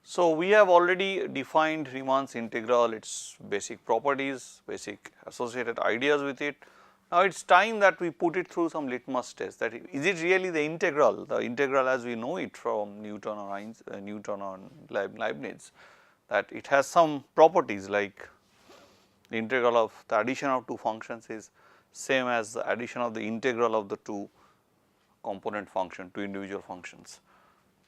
So, we have already defined Riemann's integral, its basic properties, basic associated ideas with it. Now, it is time that we put it through some litmus test, that is it really the integral as we know it from Newton or Leibniz, that it has some properties like the integral of the addition of two functions is same as the addition of the integral of the two component function, two individual functions.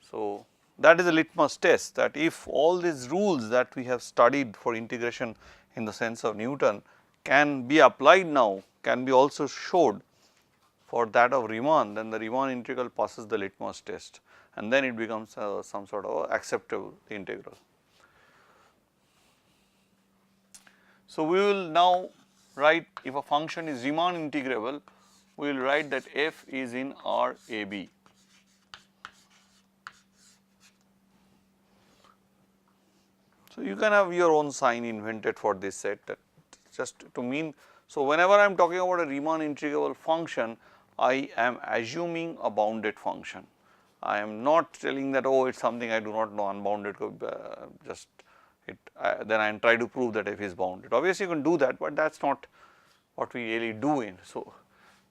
So, that is a litmus test, that if all these rules that we have studied for integration in the sense of Newton can be applied now, can be also showed for that of Riemann, then the Riemann integral passes the litmus test and then it becomes some sort of acceptable integral. So, we will now write, if a function is Riemann integrable, we will write that f is in RAB. So, you can have your own sign invented for this set, that just to mean. So, whenever I am talking about a Riemann integrable function, I am assuming a bounded function. I am not telling that, oh, it is something I do not know, unbounded, just it, then I am trying to prove that f is bounded. Obviously, you can do that, but that is not what we really do in. So,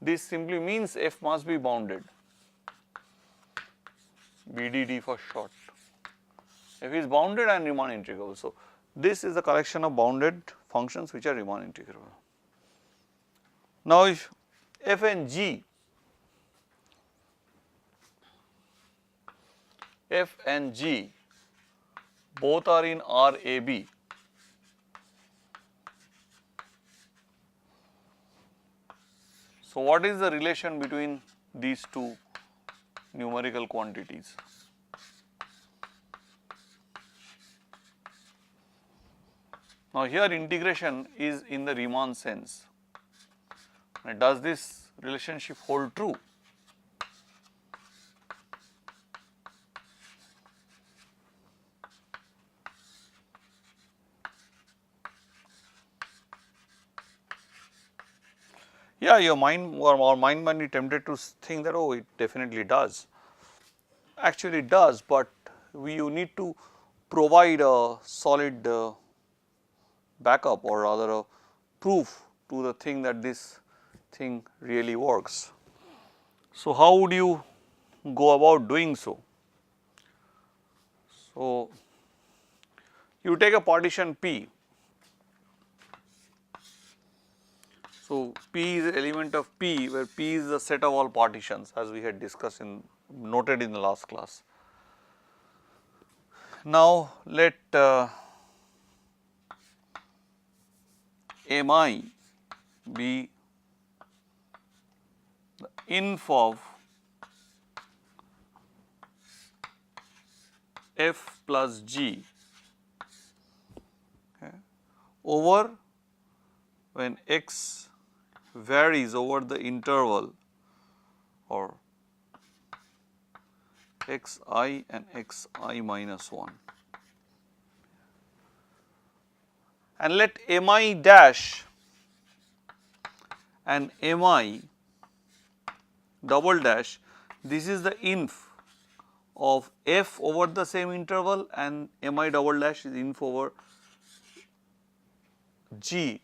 this simply means f must be bounded, BDD for short. F is bounded and Riemann integrable. So, this is a collection of bounded functions which are Riemann integrable. Now, if f and g, both are in RAB, so what is the relation between these two numerical quantities? Now, here integration is in the Riemann sense. Does this relationship hold true? Yeah, your mind or our mind might be tempted to think that, oh, it definitely does. Actually, it does, but you need to provide a solid backup, or rather a proof to the thing that this thing really works. So, how would you go about doing so? So, you take a partition P. So, P is an element of P, where P is the set of all partitions, as we had discussed noted in the last class. Now, let Mi be the inf of f plus g, okay, over when x varies over the interval, or xi and xi minus 1, and let Mi dash and Mi double dash, this is the inf of f over the same interval, and Mi double dash is inf over g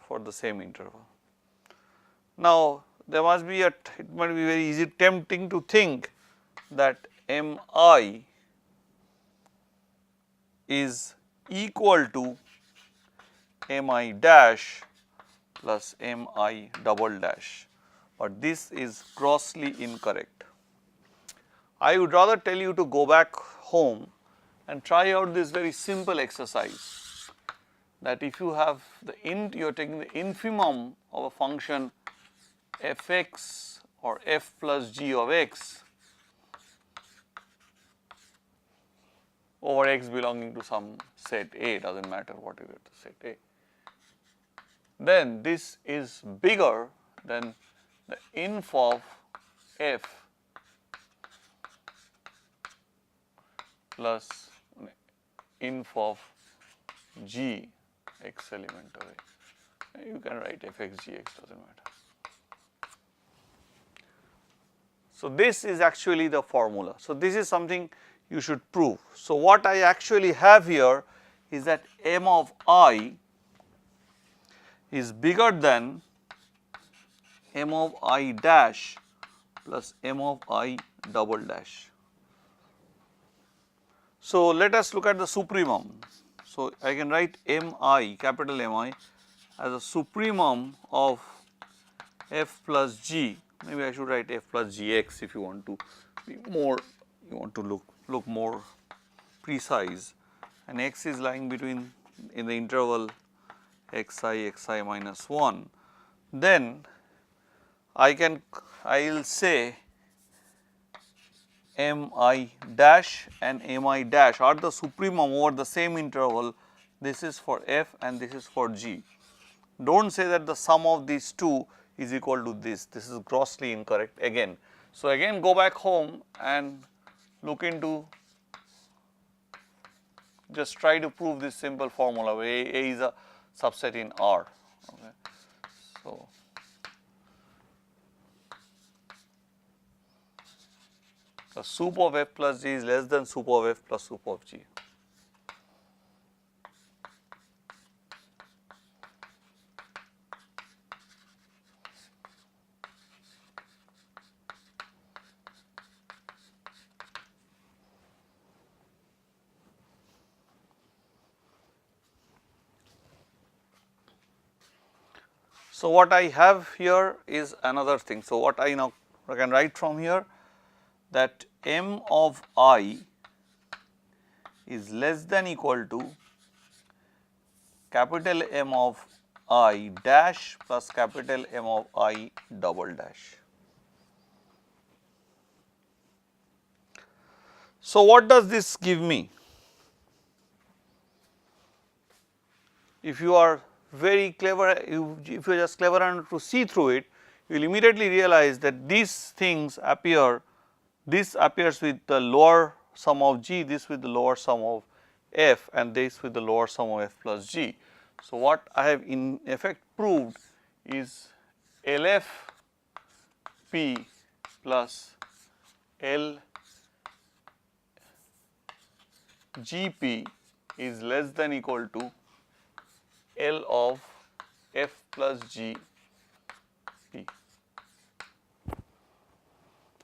for the same interval. Now, there must be it might be very easy tempting to think that Mi is equal to Mi dash plus Mi double dash, but this is grossly incorrect. I would rather tell you to go back home and try out this very simple exercise, that if you have you are taking the infimum of a function fx or f plus g of x over x belonging to some set A, does not matter what is it, set A, then this is bigger than the inf of f plus inf of g x element of A. You can write fx g x, does not matter. So, this is actually the formula. So, this is something you should prove. So, what I actually have here is that m of I is bigger than m of I dash plus m of I double dash. So, let us look at the supremum. So, I can write mi, capital Mi, as a supremum of f plus g. Maybe I should write f plus gx if you want to be more, you want to look more precise, and x is lying between in the interval xi minus 1. Then I will say mi dash and mi dash are the supremum over the same interval. This is for f and this is for g. Do not say that the sum of these two is equal to this is grossly incorrect again. So, again go back home and look into, just try to prove this simple formula where A is a subset in R. Okay. So, the sup of f plus g is less than sup of f plus sup of g. So, what I have here is another thing. So, what I now can write from here, that m of I is less than equal to capital M of I dash plus capital M of I double dash. So, what does this give me? If you are very clever, if you are just clever enough to see through it, you will immediately realize that these things appear, this appears with the lower sum of g, this with the lower sum of f, and this with the lower sum of f plus g. So, what I have in effect proved is LF P plus L GP is less than equal to L of f plus g p.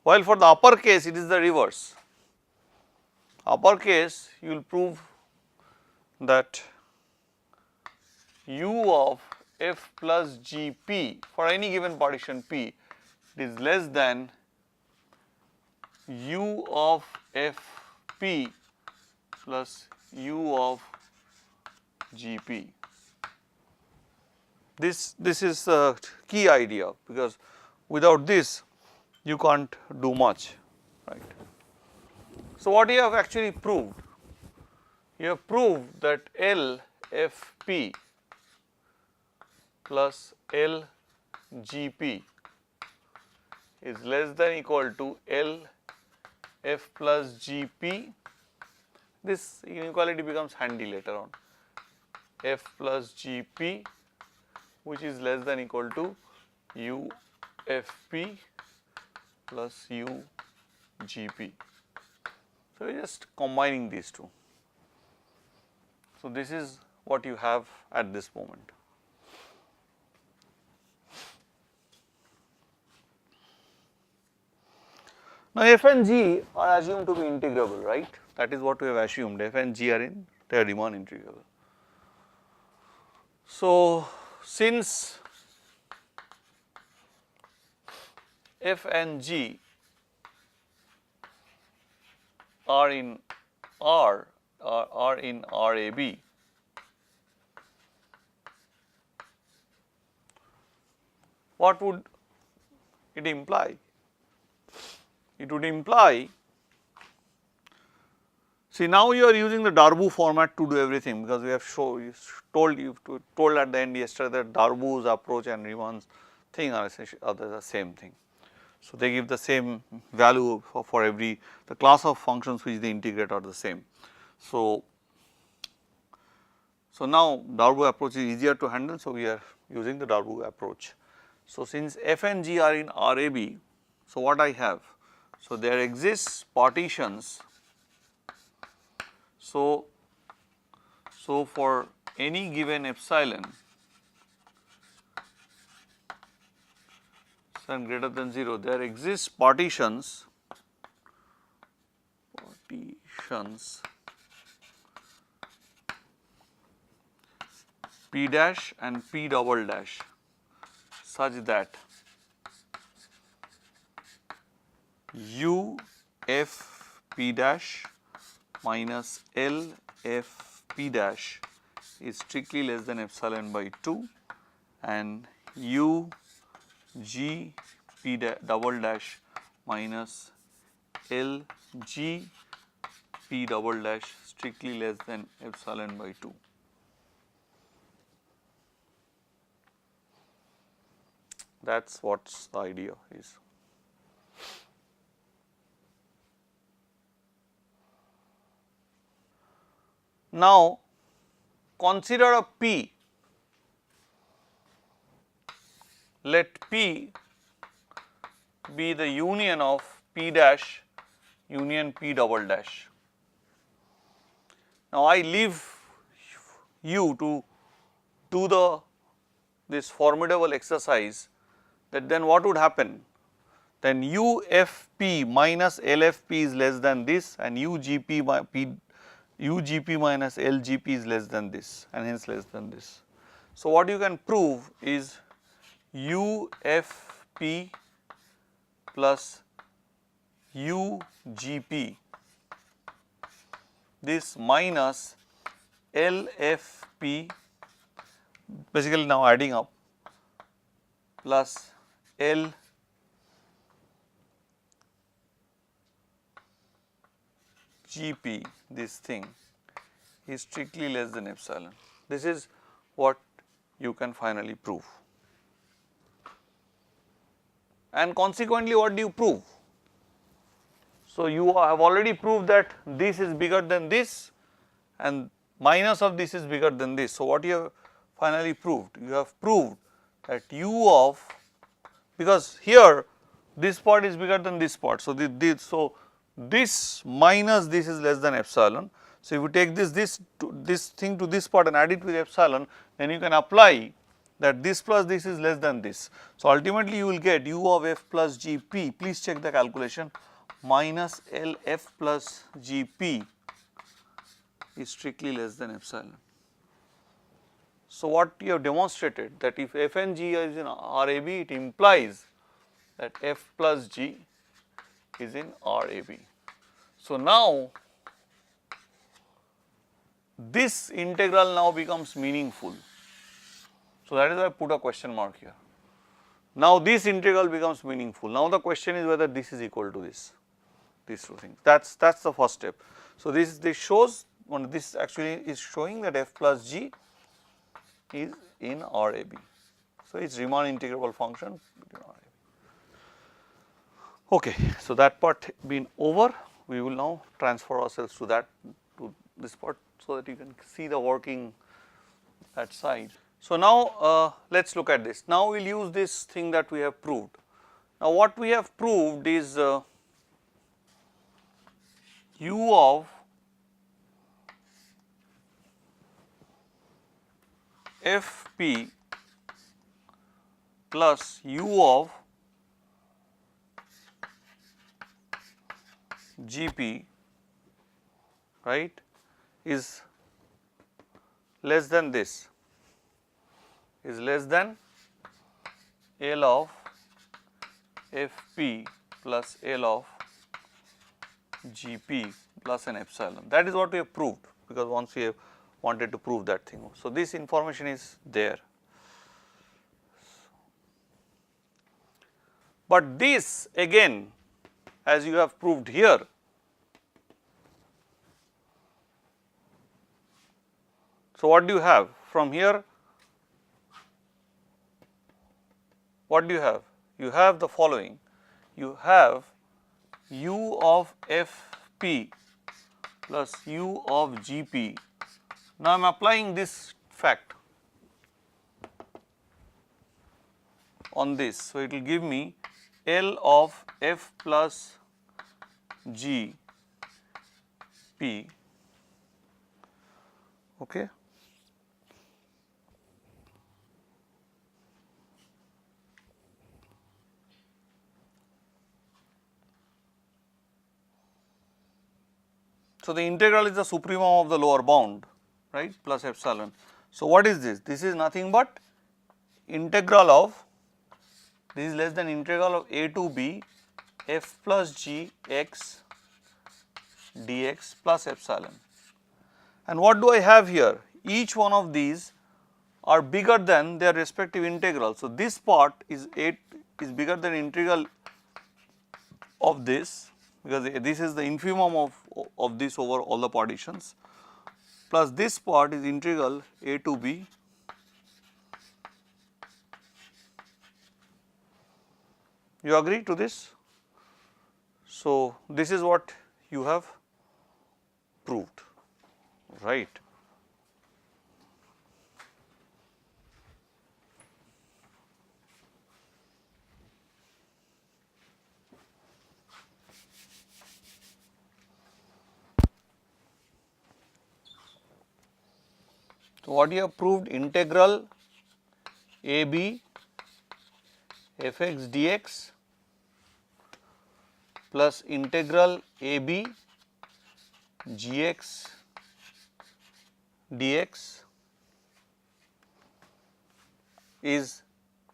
While for the upper case it is the reverse. Upper case you will prove that u of f plus g p for any given partition p is less than u of f p plus u of g p. This is a key idea, because without this you can't do much, right. So, what you have actually proved? You have proved that L F P plus L G P is less than equal to L F plus G P. This inequality becomes handy later on. F plus G P, which is less than equal to U F P plus U G P. So, we are just combining these two. So, this is what you have at this moment. Now, f and g are assumed to be integrable, right? That is what we have assumed, f and g are they are Riemann integrable. So, since f and g are in R, are in RAB, what would it imply? It would imply, see, now you are using the Darboux format to do everything, because we have told at the end yesterday that Darboux's approach and Riemann's thing are essentially the same thing. So, they give the same value for every, the class of functions which they integrate are the same. So, So, now Darboux approach is easier to handle, so we are using the Darboux approach. So, since f and g are in RAB, so what I have? So, there exists partitions. So, for any given epsilon greater than 0, there exists partitions P dash and P double dash such that U f P dash minus L f P dash is strictly less than epsilon by 2 and U G P double dash minus L G P double dash strictly less than epsilon by 2. That is what the idea is. Now, consider a P. Let P be the union of P dash union P double dash. Now, I leave you to do this formidable exercise, that then what would happen? Then UFP minus LFP is less than this and UGP minus LGP is less than this and hence less than this. So, what you can prove is UFP plus UGP, this minus LFP, basically now adding up, plus LGP, this thing is strictly less than epsilon. This is what you can finally prove. And consequently, what do you prove? So, you have already proved that this is bigger than this and minus of this is bigger than this. So, what you have finally proved? You have proved that U of, because here this part is bigger than this part. So, this minus this is less than epsilon. So, if you take this thing to this part and add it with epsilon, then you can apply that this plus this is less than this. So, ultimately you will get U of f plus Gp, please check the calculation, minus Lf plus Gp is strictly less than epsilon. So, what you have demonstrated, that if f and g is in RAB, it implies that f plus g is in RAB. So, now this integral now becomes meaningful. So, that is why I put a question mark here. Now, this integral becomes meaningful. Now, the question is whether this is equal to this, these two things. That is the first step. So, this shows, this actually is showing that f plus g is in RAB. So, it is Riemann integrable function between RAB. Okay, so that part being over, we will now transfer ourselves to this part, so that you can see the working that side. So, now let us look at this. Now, we will use this thing that we have proved. Now, what we have proved is U of Fp plus U of Gp, right, is less than this, is less than L of Fp plus L of Gp plus an epsilon. That is what we have proved, because once we have wanted to prove that thing. So, this information is there. But this again, as you have proved here, so what do you have from here? What do you have? You have the following. You have U of Fp plus U of Gp Now, I am applying this fact on this. So, it will give me L of f plus g p, okay. So, the integral is the supremum of the lower bound, right, plus epsilon. So, what is this? This is nothing but integral of, this is less than integral of a to b f plus g x dx plus epsilon. And what do I have here? Each one of these are bigger than their respective integral. So, this part is bigger than integral of this, because this is the infimum of this over all the partitions, plus this part is integral a to b You agree to this? So, this is what you have proved, right. So, what you have proved, integral a b f x dx plus integral a b g x dx is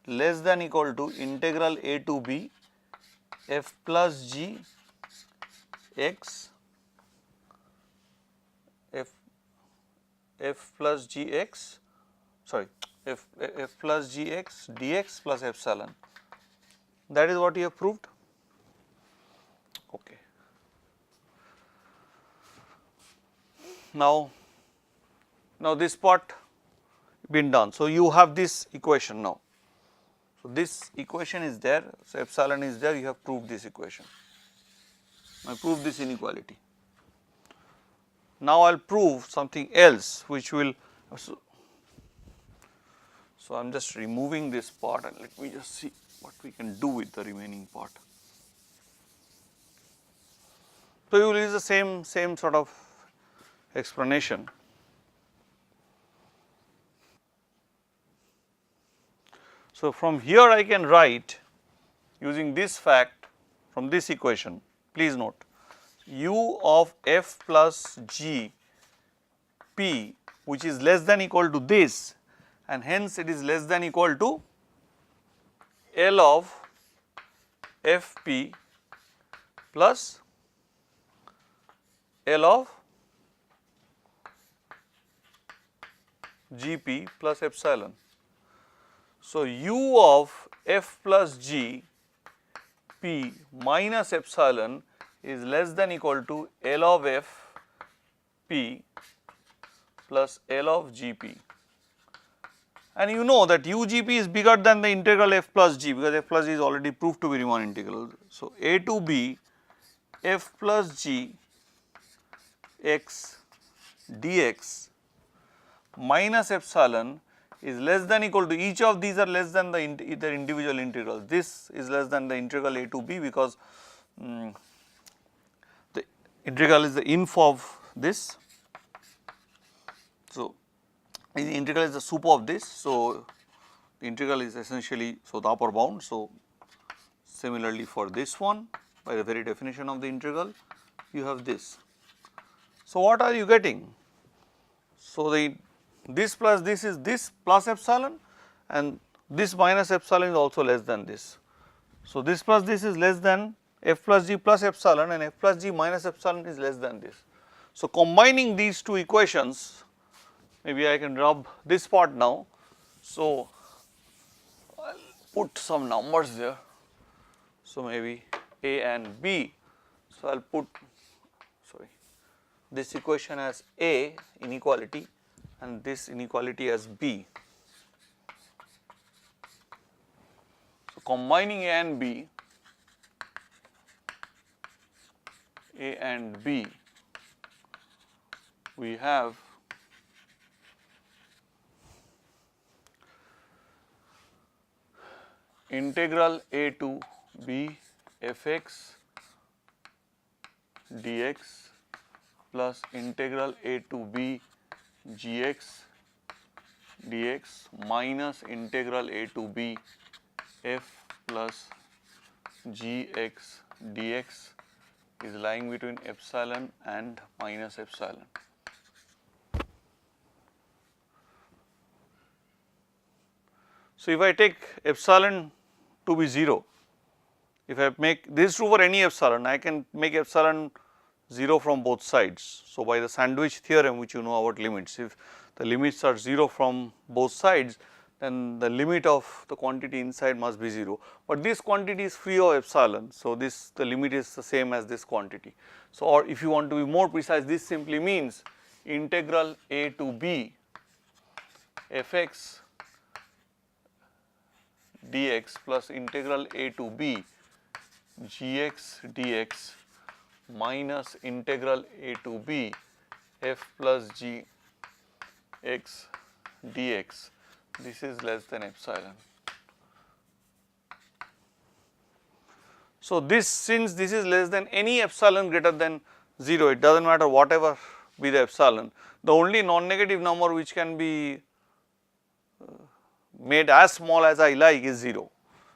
less than equal to integral a to b f plus g x f plus g x f plus g x dx plus epsilon. That is what you have proved. Okay. Now this part been done. So, you have this equation now. So, this equation is there. So, epsilon is there, you have proved this equation. I prove this inequality. Now, I will prove something else which will, so I am just removing this part and let me just see what we can do with the remaining part. So, you will use the same sort of explanation. So, from here I can write using this fact from this equation, please note u of f plus g p, which is less than equal to this, and hence it is less than equal to L of f p plus L of g p plus epsilon. So, u of f plus g p minus epsilon is less than equal to L of f p plus L of g p, and you know that u g p is bigger than the integral f plus g, because f plus g is already proved to be Riemann integral. So, a to b f plus g x dx minus epsilon is less than equal to, each of these are less than the their individual integrals. This is less than the integral a to b, because the integral is the inf of this. So, the integral is the sup of this. So, the integral is essentially, so the upper bound. So, similarly for this one, by the very definition of the integral, you have this. So, what are you getting? So, this plus this is this plus epsilon, and this minus epsilon is also less than this. So, this plus this is less than f plus g plus epsilon, and f plus g minus epsilon is less than this. So, combining these two equations, maybe I can rub this part now. So, I will put some numbers there. So, maybe a and b. So, I will put this equation as a inequality and this inequality as b. So, combining a and b, we have integral a to b fx dx plus integral a to b gx dx minus integral a to b f plus gx dx is lying between epsilon and minus epsilon. So, if I take epsilon to be 0, if I make this is true for any epsilon, I can make epsilon 0 from both sides. So, by the sandwich theorem which you know about limits, if the limits are 0 from both sides, then the limit of the quantity inside must be 0, but this quantity is free of epsilon. So, this the limit is the same as this quantity. So, or if you want to be more precise, this simply means integral a to b fx dx plus integral a to b gx dx minus integral a to b f plus g x dx, this is less than epsilon. So, this since this is less than any epsilon greater than 0, it does not matter whatever be the epsilon, the only non-negative number which can be made as small as I like is 0.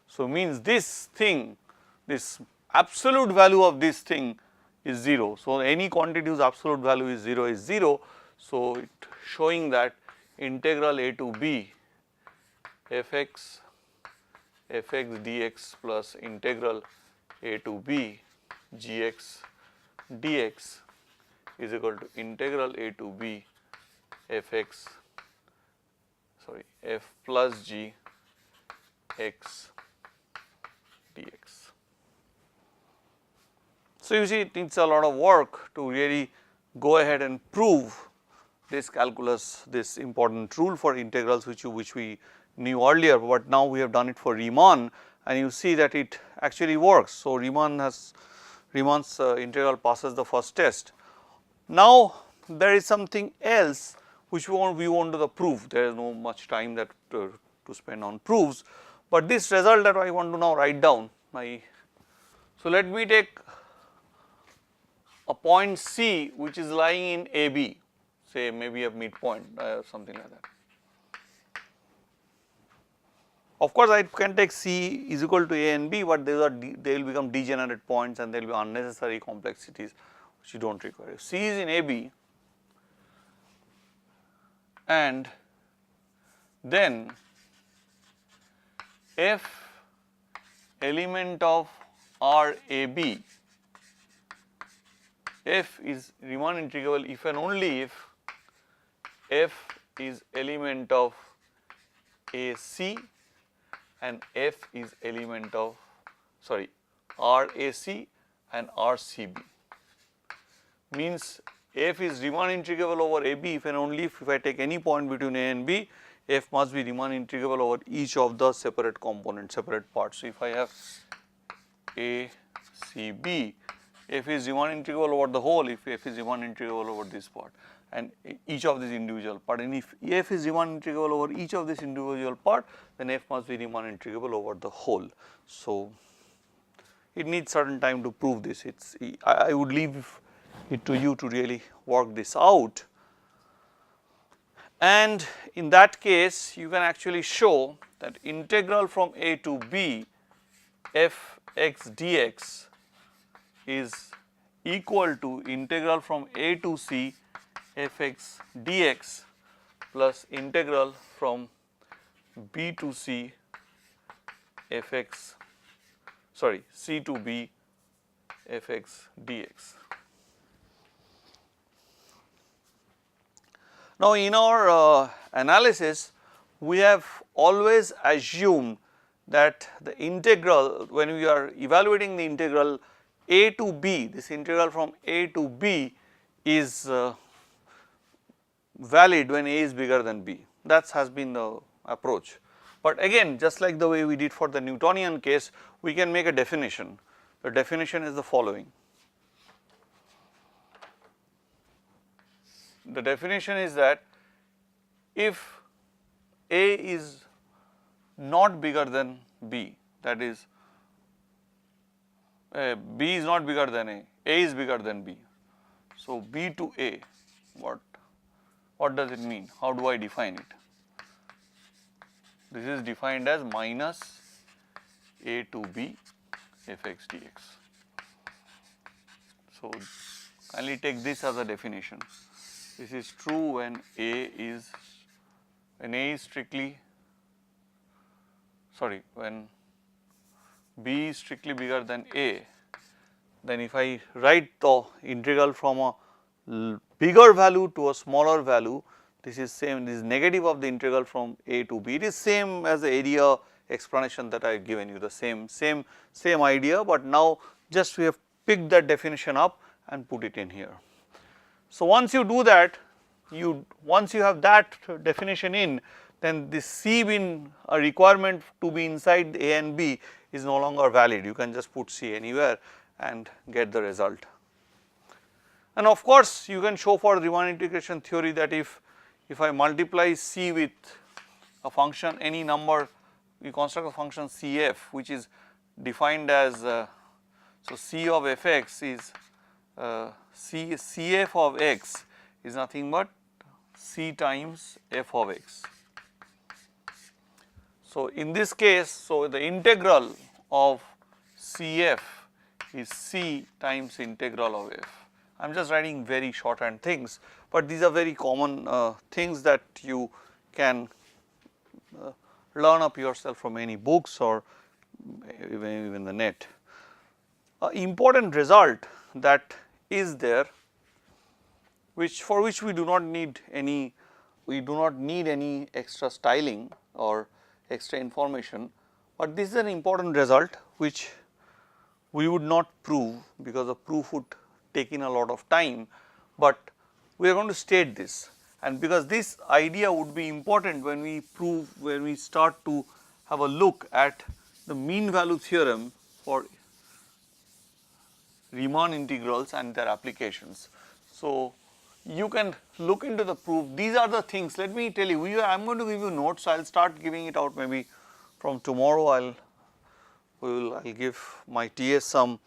So, means this thing, this absolute value of this thing is 0. So, any quantity whose absolute value is 0 is 0. So, it showing that integral a to b fx dx plus integral a to b gx dx is equal to integral a to b f plus g x dx. So, you see it needs a lot of work to really go ahead and prove this calculus, this important rule for integrals which we knew earlier, but now we have done it for Riemann and you see that it actually works. So, Riemann's integral passes the first test. Now, there is something else which we want to do the proof. There is no much time that to spend on proofs, but this result that I want to now write down. So, let me take a point C which is lying in AB, say maybe a midpoint or something like that. Of course, I can take C is equal to A and B, but they will become degenerate points and there will be unnecessary complexities which you do not require. If C is in AB and then F element of RAB, F is Riemann integrable if and only if F is element of AC and F is element of RAC and RCB, means F is Riemann integrable over AB if and only if I take any point between A and B, F must be Riemann integrable over each of the separate components, separate parts. So, if I have A, C, B, F is Riemann integrable over the whole if F is Riemann integrable over this part and each of these individual part, and if F is Riemann integrable over each of this individual part, then F must be Riemann integrable over the whole. So, it needs certain time to prove this. I would leave it to you to really work this out, and in that case you can actually show that integral from A to B f x dx is equal to integral from A to C f x dx plus integral from B to C f x C to B f x dx. Now, in our analysis we have always assumed that the integral, when we are evaluating the integral A to B, this integral from A to B is valid when A is bigger than B. That has been the approach. But again, just like the way we did for the Newtonian case, we can make a definition. The definition is the following. The definition is that if A is not bigger than B, that is B is not bigger than A is bigger than B. So, B to A, what does it mean? How do I define it? This is defined as minus A to B fx dx. So, kindly take this as a definition. This is true when A is when B is strictly bigger than A, then if I write the integral from a bigger value to a smaller value, this is same, this is negative of the integral from A to B. It is same as the area explanation that I have given you, the same idea, but now just we have picked that definition up and put it in here. So, once you do that, once you have that definition in, then this C being a requirement to be inside A and B is no longer valid. You can just put C anywhere and get the result. And of course, you can show for Riemann integration theory that if I multiply C with a function any number, we construct a function Cf which is defined as so C of fx is Cf of x is nothing but C times f of x. So, in this case, so the integral of Cf is C times integral of f. I am just writing very shorthand things, but these are very common things that you can learn up yourself from any books or even the net. Important result that is there, for which we do not need any extra styling or extra information, but this is an important result which we would not prove because the proof would take in a lot of time, but we are going to state this, and because this idea would be important when we start to have a look at the mean value theorem for Riemann integrals and their applications. So, you can look into the proof. These are the things. Let me tell you, I am going to give you notes. So, I will start giving it out maybe from tomorrow. I will give my TS some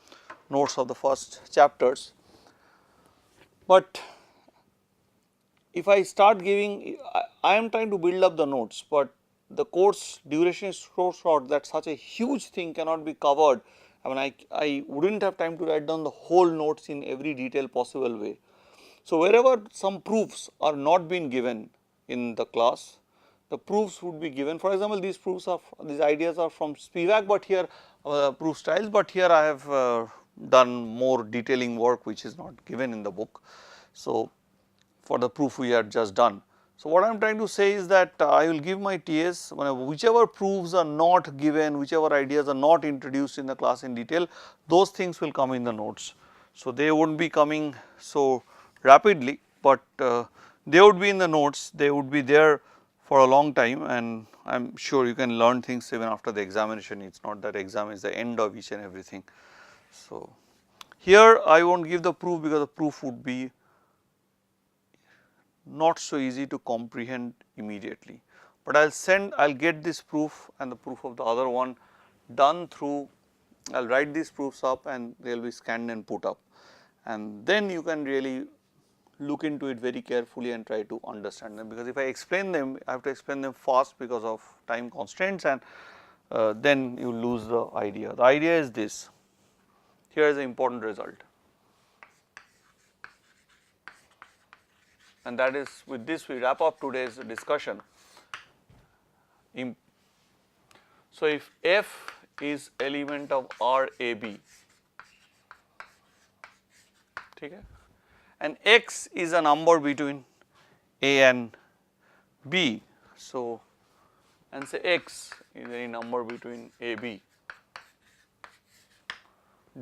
notes of the first chapters. But if I start giving, I am trying to build up the notes, but the course duration is so short that such a huge thing cannot be covered. I mean, I would not have time to write down the whole notes in every detail possible way. So, wherever some proofs are not being given in the class, the proofs would be given. For example, these ideas are from Spivak, but here proof styles, but here I have done more detailing work which is not given in the book. So, for the proof we had just done. So, what I am trying to say is that I will give my TS whichever proofs are not given, whichever ideas are not introduced in the class in detail, those things will come in the notes. So, they would not be coming so rapidly, but they would be in the notes, they would be there for a long time, and I am sure you can learn things even after the examination. It is not that exam is the end of each and everything. So, here I will not give the proof because the proof would be not so easy to comprehend immediately, but I will get this proof and the proof of the other one done through, I will write these proofs up and they will be scanned and put up, and then you can really look into it very carefully and try to understand them, because if I explain them, I have to explain them fast because of time constraints, and then you lose the idea. The idea is this, here is the important result, and that is, with this we wrap up today's discussion. So, if F is element of RAB, okay, and X is a number between A and B. So, and say X is any number between A, B,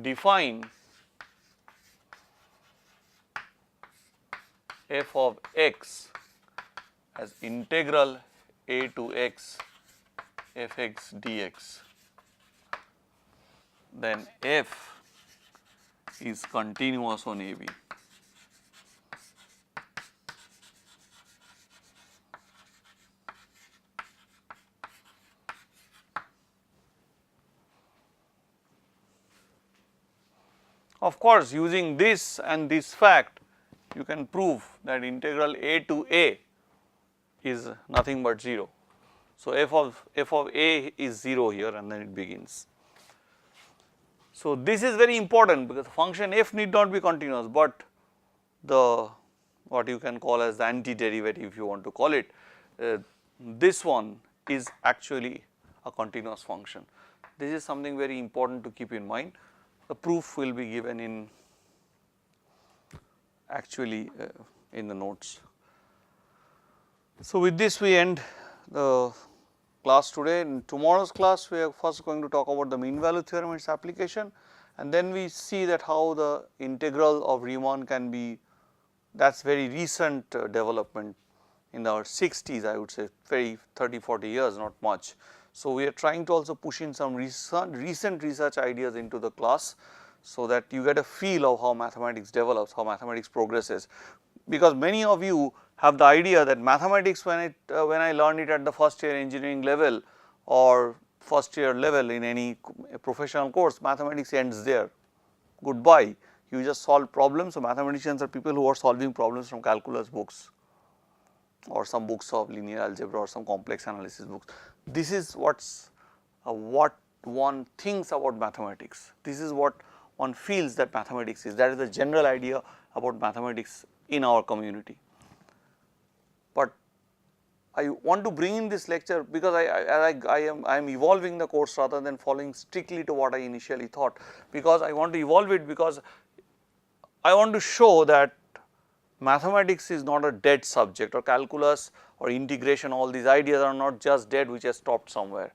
define f of x as integral a to x fx dx, then f is continuous on AB. Of course, using this and this fact, you can prove that integral a to a is nothing but 0. So, f of a is 0 here and then it begins. So, this is very important because function f need not be continuous, but the what you can call as the antiderivative if you want to call it, this one is actually a continuous function. This is something very important to keep in mind. The proof will be given in actually in the notes. So, with this we end the class today. In tomorrow's class we are first going to talk about the mean value theorem and its application, and then we see that how the integral of Riemann can be, that is very recent development in our 60s, I would say very 30-40 years, not much. So, we are trying to also push in some recent research ideas into the class, so that you get a feel of how mathematics develops, how mathematics progresses, because many of you have the idea that mathematics when I learned it at the first year engineering level or first year level in any professional course, mathematics ends there, goodbye, you just solve problems. So, mathematicians are people who are solving problems from calculus books or some books of linear algebra or some complex analysis books. This is what one thinks about mathematics, this is what one feels that mathematics is, that is the general idea about mathematics in our community. But I want to bring in this lecture because I am evolving the course rather than following strictly to what I initially thought, because I want to evolve it, because I want to show that mathematics is not a dead subject, or calculus or integration, all these ideas are not just dead which has stopped somewhere.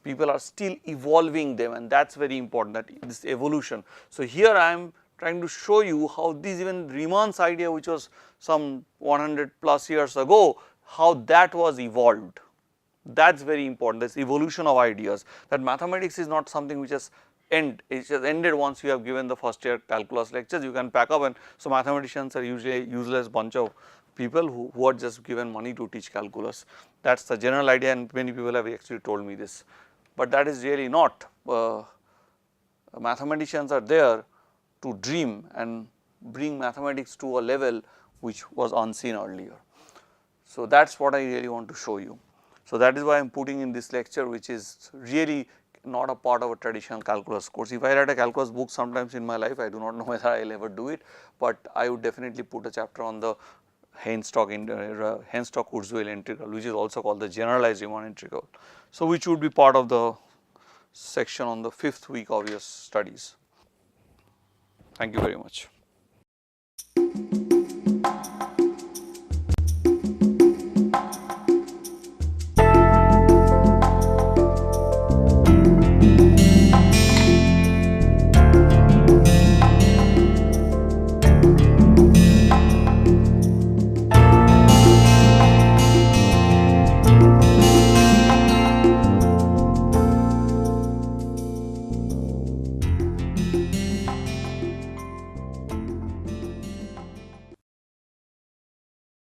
People are still evolving them, and that is very important, that this evolution. So, here I am trying to show you how this, even Riemann's idea which was some 100 plus years ago, how that was evolved. That is very important, this evolution of ideas, that mathematics is not something which has ended once you have given the first year calculus lectures, you can pack up. And so, mathematicians are usually useless bunch of people who are just given money to teach calculus. That is the general idea, and many people have actually told me this, but that is really not. Mathematicians are there to dream and bring mathematics to a level which was unseen earlier. So, that is what I really want to show you. So, that is why I am putting in this lecture, which is really not a part of a traditional calculus course. If I write a calculus book sometimes in my life, I do not know whether I will ever do it, but I would definitely put a chapter on the Henstock-Kurzweil integral, which is also called the generalized Riemann integral. So, which would be part of the section on the 5th week of your studies. Thank you very much.